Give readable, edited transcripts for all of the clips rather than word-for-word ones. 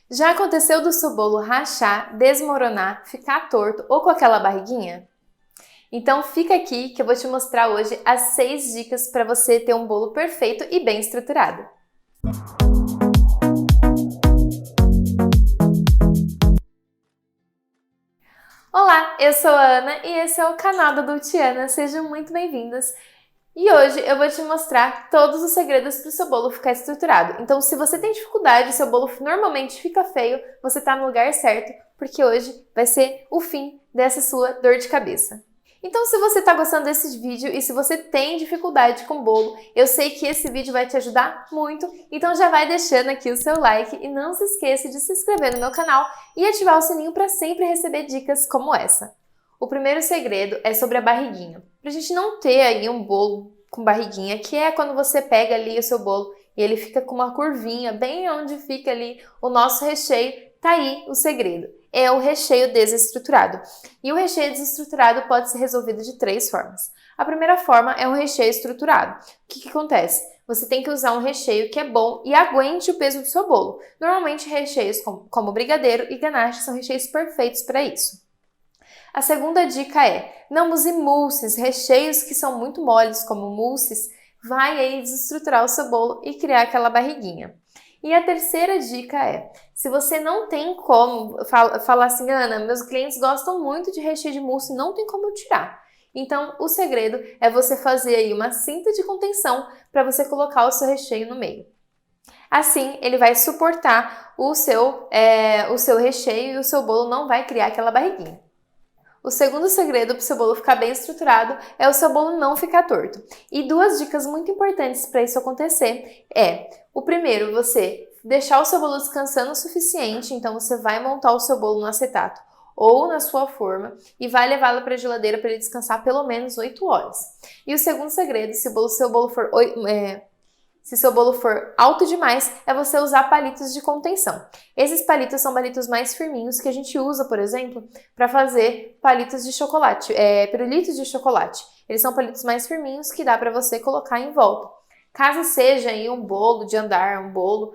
Já aconteceu do seu bolo rachar, desmoronar, ficar torto ou com aquela barriguinha? Então fica aqui que eu vou te mostrar hoje as 6 dicas para você ter um bolo perfeito e bem estruturado. Olá, eu sou a Ana e esse é o canal da Dolciana, sejam muito bem-vindas. E hoje eu vou te mostrar todos os segredos para o seu bolo ficar estruturado. Então, se você tem dificuldade, seu bolo normalmente fica feio, você está no lugar certo, porque hoje vai ser o fim dessa sua dor de cabeça. Então, se você está gostando desse vídeo e se você tem dificuldade com bolo, eu sei que esse vídeo vai te ajudar muito, então já vai deixando aqui o seu like e não se esqueça de se inscrever no meu canal e ativar o sininho para sempre receber dicas como essa. O primeiro segredo é sobre a barriguinha. Pra gente não ter aí um bolo com barriguinha, que é quando você pega ali o seu bolo e ele fica com uma curvinha, bem onde fica ali o nosso recheio, tá aí o segredo. É o recheio desestruturado. E o recheio desestruturado pode ser resolvido de 3 formas. A primeira forma é um recheio estruturado. O que acontece? Você tem que usar um recheio que é bom e aguente o peso do seu bolo. Normalmente recheios como brigadeiro e ganache são recheios perfeitos para isso. A segunda dica é, não use mousses, recheios que são muito moles, como mousses, vai aí desestruturar o seu bolo e criar aquela barriguinha. E a terceira dica é, se você não tem como falar assim, Ana, meus clientes gostam muito de recheio de mousse, não tem como eu tirar. Então, o segredo é você fazer aí uma cinta de contenção para você colocar o seu recheio no meio. Assim, ele vai suportar o seu recheio e o seu bolo não vai criar aquela barriguinha. O segundo segredo para o seu bolo ficar bem estruturado é o seu bolo não ficar torto. E 2 dicas muito importantes para isso acontecer é, o primeiro, você deixar o seu bolo descansando o suficiente, então você vai montar o seu bolo no acetato ou na sua forma e vai levá-lo para a geladeira para ele descansar pelo menos 8 horas. E o segundo segredo, se seu bolo for alto demais, é você usar palitos de contenção. Esses palitos são palitos mais firminhos que a gente usa, por exemplo, para fazer palitos de chocolate, pirulitos de chocolate. Eles são palitos mais firminhos que dá para você colocar em volta. Caso seja aí um bolo de andar, um bolo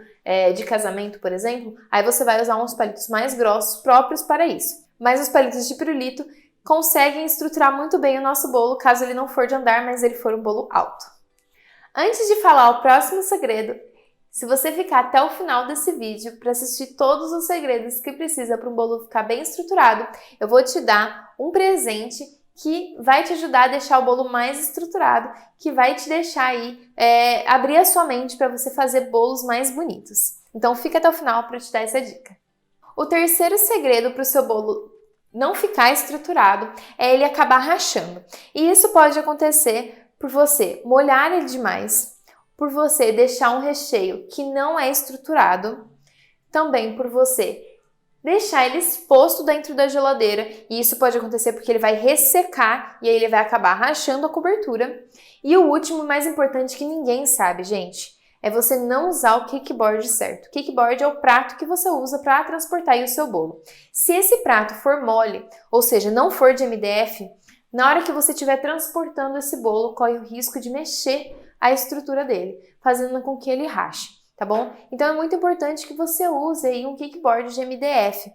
de casamento, por exemplo, aí você vai usar uns palitos mais grossos próprios para isso. Mas os palitos de pirulito conseguem estruturar muito bem o nosso bolo, caso ele não for de andar, mas ele for um bolo alto. Antes de falar o próximo segredo, se você ficar até o final desse vídeo para assistir todos os segredos que precisa para um bolo ficar bem estruturado, eu vou te dar um presente que vai te ajudar a deixar o bolo mais estruturado, que vai te deixar aí abrir a sua mente para você fazer bolos mais bonitos. Então fica até o final para te dar essa dica. O terceiro segredo para o seu bolo não ficar estruturado é ele acabar rachando. E isso pode acontecer por você molhar ele demais, por você deixar um recheio que não é estruturado, também por você deixar ele exposto dentro da geladeira, e isso pode acontecer porque ele vai ressecar e aí ele vai acabar rachando a cobertura. E o último, mais importante que ninguém sabe, gente, é você não usar o cake board certo. O cake board é o prato que você usa para transportar aí o seu bolo. Se esse prato for mole, ou seja, não for de MDF, na hora que você estiver transportando esse bolo, corre o risco de mexer a estrutura dele, fazendo com que ele rache, tá bom? Então é muito importante que você use aí um cake board de MDF.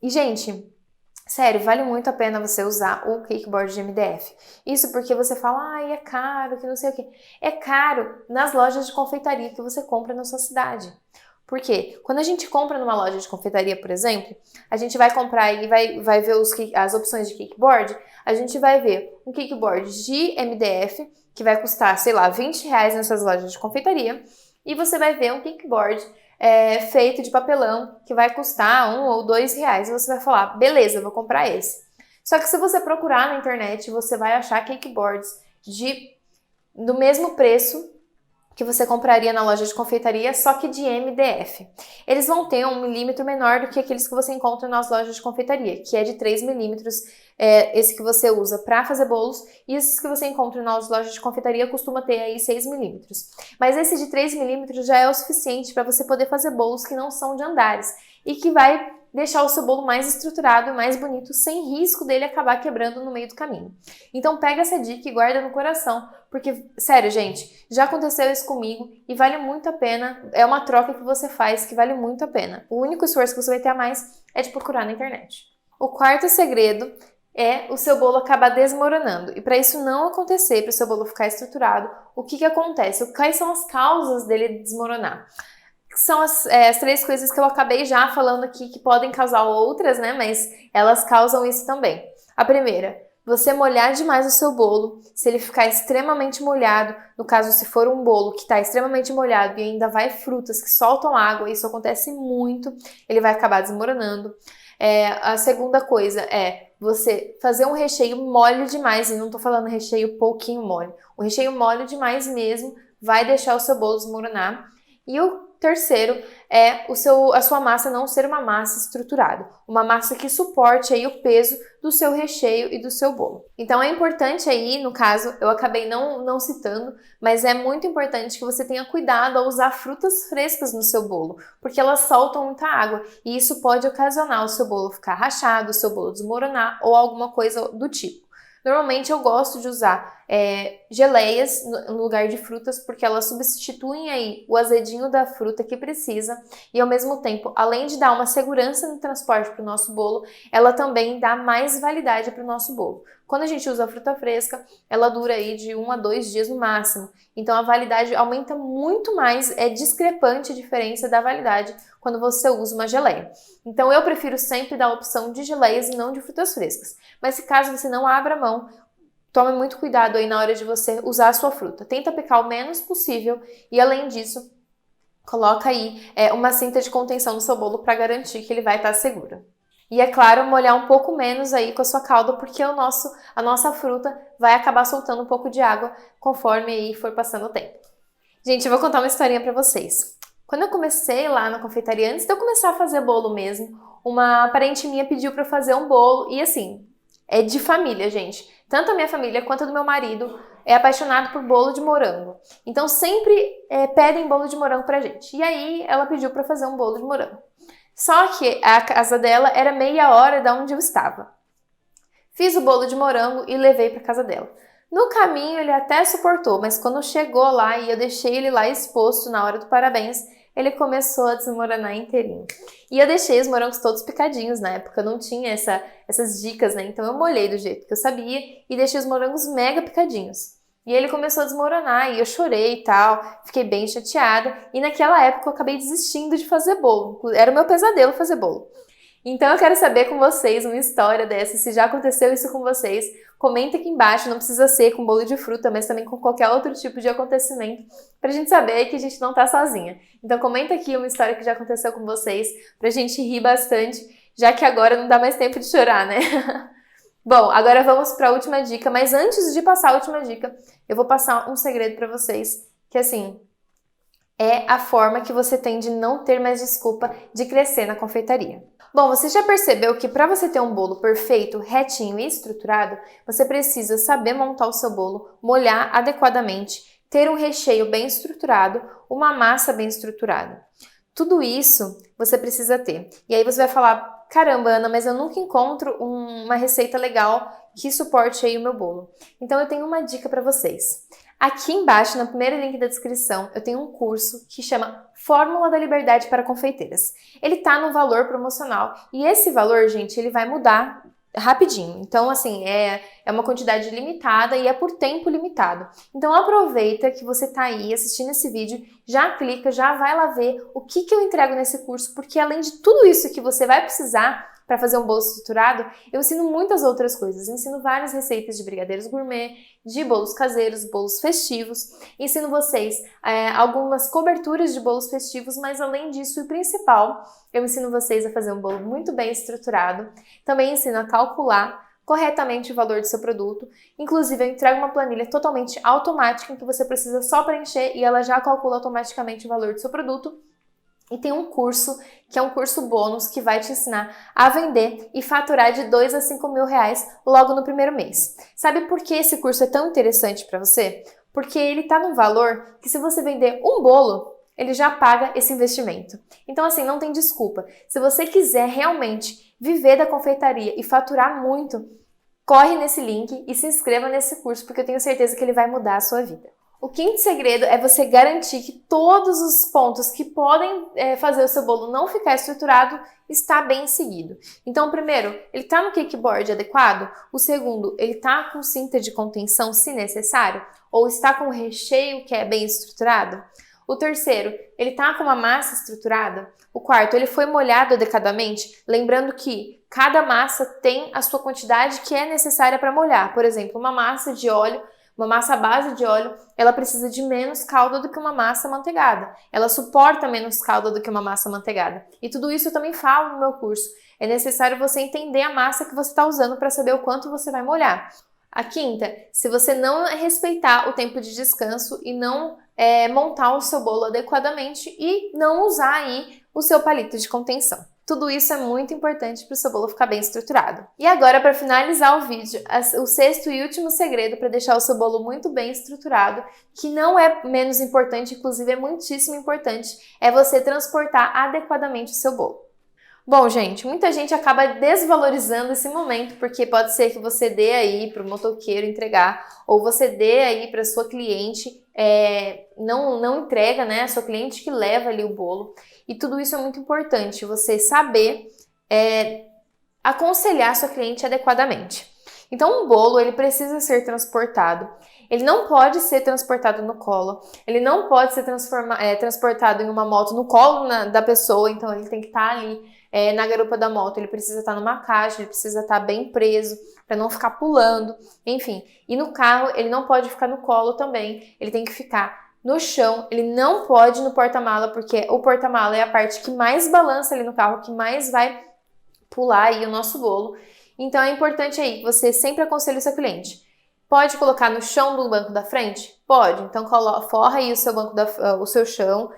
E, gente, sério, vale muito a pena você usar o cake board de MDF. Isso porque você fala, ai, é caro, que não sei o quê. É caro nas lojas de confeitaria que você compra na sua cidade. Por quê? Quando a gente compra numa loja de confeitaria, por exemplo, a gente vai comprar e vai ver as opções de cakeboard, a gente vai ver um cakeboard de MDF, que vai custar, sei lá, R$20 nessas lojas de confeitaria, e você vai ver um cakeboard feito de papelão, que vai custar R$1 ou R$2, e você vai falar, beleza, vou comprar esse. Só que se você procurar na internet, você vai achar cakeboards do mesmo preço que você compraria na loja de confeitaria, só que de MDF. Eles vão ter 1 milímetro menor do que aqueles que você encontra nas lojas de confeitaria, que é de 3 milímetros, esse que você usa para fazer bolos, e esses que você encontra nas lojas de confeitaria costuma ter aí 6 milímetros. Mas esse de 3 milímetros já é o suficiente para você poder fazer bolos que não são de andares, e que vai deixar o seu bolo mais estruturado e mais bonito, sem risco dele acabar quebrando no meio do caminho. Então pega essa dica e guarda no coração, porque, sério, gente, já aconteceu isso comigo e vale muito a pena, é uma troca que você faz que vale muito a pena. O único esforço que você vai ter a mais é de procurar na internet. O quarto segredo é o seu bolo acabar desmoronando. E para isso não acontecer, para o seu bolo ficar estruturado, o que acontece? Quais são as causas dele desmoronar? São as 3 coisas que eu acabei já falando aqui, que podem causar outras, né? Mas elas causam isso também. A primeira, você molhar demais o seu bolo. Se ele ficar extremamente molhado, no caso, se for um bolo que está extremamente molhado e ainda vai frutas que soltam água, isso acontece muito, ele vai acabar desmoronando. A segunda coisa é você fazer um recheio mole demais, e não tô falando recheio pouquinho mole. O recheio mole demais mesmo vai deixar o seu bolo desmoronar. E o terceiro é a sua massa não ser uma massa estruturada, uma massa que suporte aí o peso do seu recheio e do seu bolo. Então é importante aí, no caso, eu acabei não citando, mas é muito importante que você tenha cuidado ao usar frutas frescas no seu bolo, porque elas soltam muita água e isso pode ocasionar o seu bolo ficar rachado, o seu bolo desmoronar ou alguma coisa do tipo. Normalmente eu gosto de usar geleias no lugar de frutas, porque elas substituem aí o azedinho da fruta que precisa e ao mesmo tempo, além de dar uma segurança no transporte para o nosso bolo, ela também dá mais validade para o nosso bolo. Quando a gente usa a fruta fresca, ela dura aí de 1 a 2 dias no máximo. Então a validade aumenta muito mais, é discrepante a diferença da validade quando você usa uma geleia. Então eu prefiro sempre dar a opção de geleias e não de frutas frescas. Mas se caso você não abra mão, tome muito cuidado aí na hora de você usar a sua fruta. Tenta picar o menos possível e além disso, coloca aí uma cinta de contenção no seu bolo para garantir que ele vai estar seguro. E é claro, molhar um pouco menos aí com a sua calda, porque a nossa fruta vai acabar soltando um pouco de água conforme aí for passando o tempo. Gente, eu vou contar uma historinha pra vocês. Quando eu comecei lá na confeitaria, antes de eu começar a fazer bolo mesmo, uma parente minha pediu pra eu fazer um bolo e assim, é de família, gente. Tanto a minha família quanto a do meu marido é apaixonado por bolo de morango. Então sempre pedem bolo de morango pra gente. E aí ela pediu pra fazer um bolo de morango. Só que a casa dela era meia hora da onde eu estava. Fiz o bolo de morango e levei para casa dela. No caminho ele até suportou, mas quando chegou lá e eu deixei ele lá exposto na hora do parabéns, ele começou a desmoronar inteirinho. E eu deixei os morangos todos picadinhos, na época não tinha essas dicas, né? Então eu molhei do jeito que eu sabia e deixei os morangos mega picadinhos. E ele começou a desmoronar e eu chorei e tal, fiquei bem chateada. E naquela época eu acabei desistindo de fazer bolo. Era o meu pesadelo fazer bolo. Então eu quero saber com vocês uma história dessa, se já aconteceu isso com vocês. Comenta aqui embaixo, não precisa ser com bolo de fruta, mas também com qualquer outro tipo de acontecimento, pra gente saber que a gente não tá sozinha. Então comenta aqui uma história que já aconteceu com vocês, pra gente rir bastante, já que agora não dá mais tempo de chorar, né? Bom, agora vamos para a última dica, mas antes de passar a última dica, eu vou passar um segredo para vocês, que assim, é a forma que você tem de não ter mais desculpa de crescer na confeitaria. Bom, você já percebeu que para você ter um bolo perfeito, retinho e estruturado, você precisa saber montar o seu bolo, molhar adequadamente, ter um recheio bem estruturado, uma massa bem estruturada. Tudo isso você precisa ter. E aí você vai falar, caramba, Ana, mas eu nunca encontro uma receita legal que suporte aí o meu bolo. Então eu tenho uma dica para vocês. Aqui embaixo, no primeiro link da descrição, eu tenho um curso que chama Fórmula da Liberdade para Confeiteiras. Ele tá no valor promocional e esse valor, gente, ele vai mudar rapidinho. Então, assim, é uma quantidade limitada e é por tempo limitado. Então, aproveita que você tá aí assistindo esse vídeo, já clica, já vai lá ver o que eu entrego nesse curso, porque além de tudo isso que você vai precisar para fazer um bolo estruturado, eu ensino muitas outras coisas. Eu ensino várias receitas de brigadeiros gourmet, de bolos caseiros, bolos festivos. Ensino vocês algumas coberturas de bolos festivos, mas além disso, o principal, eu ensino vocês a fazer um bolo muito bem estruturado. Também ensino a calcular corretamente o valor do seu produto. Inclusive, eu entrego uma planilha totalmente automática em que você precisa só preencher e ela já calcula automaticamente o valor do seu produto. E tem um curso, que é um curso bônus, que vai te ensinar a vender e faturar de 2 a 5 mil reais logo no primeiro mês. Sabe por que esse curso é tão interessante para você? Porque ele tá num valor que se você vender um bolo, ele já paga esse investimento. Então, assim, não tem desculpa. Se você quiser realmente viver da confeitaria e faturar muito, corre nesse link e se inscreva nesse curso, porque eu tenho certeza que ele vai mudar a sua vida. O quinto segredo é você garantir que todos os pontos que podem fazer o seu bolo não ficar estruturado está bem seguido. Então, o primeiro, ele está no cakeboard adequado? O segundo, ele está com cinta de contenção se necessário? Ou está com o recheio que é bem estruturado? O terceiro, ele está com uma massa estruturada? O quarto, ele foi molhado adequadamente? Lembrando que cada massa tem a sua quantidade que é necessária para molhar. Por exemplo, uma massa de óleo, uma massa à base de óleo, ela precisa de menos calda do que uma massa manteigada. Ela suporta menos calda do que uma massa manteigada. E tudo isso eu também falo no meu curso. É necessário você entender a massa que você está usando para saber o quanto você vai molhar. A quinta, se você não respeitar o tempo de descanso e não montar o seu bolo adequadamente e não usar aí o seu palito de contenção. Tudo isso é muito importante para o seu bolo ficar bem estruturado. E agora, para finalizar o vídeo, o sexto e último segredo para deixar o seu bolo muito bem estruturado, que não é menos importante, inclusive é muitíssimo importante, é você transportar adequadamente o seu bolo. Bom, gente, muita gente acaba desvalorizando esse momento, porque pode ser que você dê aí para o motoqueiro entregar, ou você dê aí para sua cliente, não entrega, né? A sua cliente que leva ali o bolo. E tudo isso é muito importante, você saber aconselhar a sua cliente adequadamente. Então, um bolo, ele precisa ser transportado. Ele não pode ser transportado no colo, ele não pode ser transportado em uma moto no colo da pessoa, então ele tem que estar ali na garupa da moto, ele precisa estar numa caixa, ele precisa estar bem preso para não ficar pulando, enfim. E no carro, ele não pode ficar no colo também, ele tem que ficar no chão, ele não pode ir no porta-mala, porque o porta-mala é a parte que mais balança ali no carro, que mais vai pular aí o nosso bolo. Então é importante aí que você sempre aconselhe o seu cliente. Pode colocar no chão do banco da frente? Pode. Então forra aí o seu chão.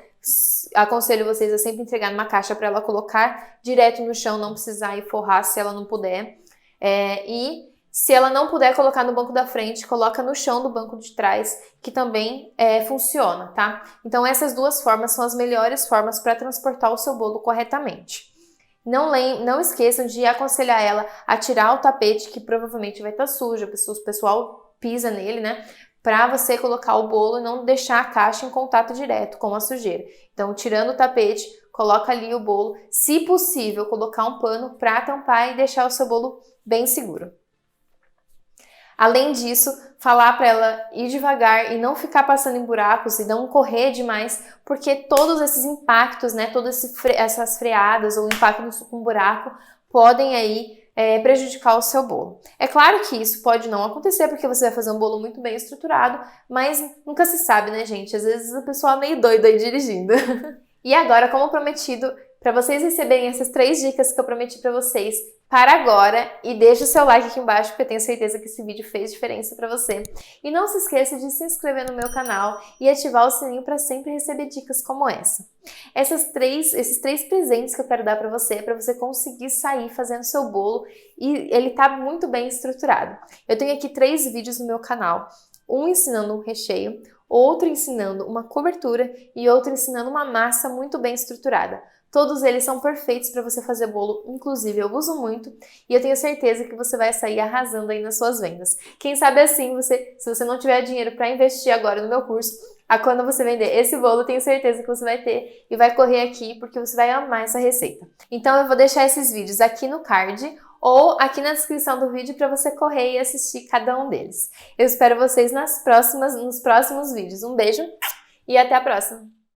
Aconselho vocês a sempre entregar numa caixa para ela colocar direto no chão, não precisar ir forrar se ela não puder. E se ela não puder colocar no banco da frente, coloca no chão do banco de trás, que também funciona, tá? Então essas duas formas são as melhores formas para transportar o seu bolo corretamente. Não esqueçam de aconselhar ela a tirar o tapete, que provavelmente vai estar sujo, o pessoal pisa nele, né? Para você colocar o bolo e não deixar a caixa em contato direto com a sujeira. Então, tirando o tapete, coloca ali o bolo. Se possível, colocar um pano para tampar e deixar o seu bolo bem seguro. Além disso, falar para ela ir devagar e não ficar passando em buracos e não correr demais, porque todos esses impactos, né, todas essas freadas ou impactos com buraco podem aí prejudicar o seu bolo. É claro que isso pode não acontecer, porque você vai fazer um bolo muito bem estruturado, mas nunca se sabe, né, gente? Às vezes a pessoa é meio doida aí dirigindo. E agora, como prometido, para vocês receberem essas 3 dicas que eu prometi para vocês, para agora, e deixa o seu like aqui embaixo, porque eu tenho certeza que esse vídeo fez diferença para você. E não se esqueça de se inscrever no meu canal e ativar o sininho para sempre receber dicas como essa. Esses 3 presentes que eu quero dar para você conseguir sair fazendo seu bolo e ele tá muito bem estruturado. Eu tenho aqui 3 vídeos no meu canal, um ensinando um recheio, outro ensinando uma cobertura e outro ensinando uma massa muito bem estruturada. Todos eles são perfeitos para você fazer bolo, inclusive eu uso muito e eu tenho certeza que você vai sair arrasando aí nas suas vendas. Quem sabe assim, se você não tiver dinheiro para investir agora no meu curso, quando você vender esse bolo, eu tenho certeza que você vai ter e vai correr aqui porque você vai amar essa receita. Então eu vou deixar esses vídeos aqui no card ou aqui na descrição do vídeo para você correr e assistir cada um deles. Eu espero vocês nos próximos vídeos. Um beijo e até a próxima!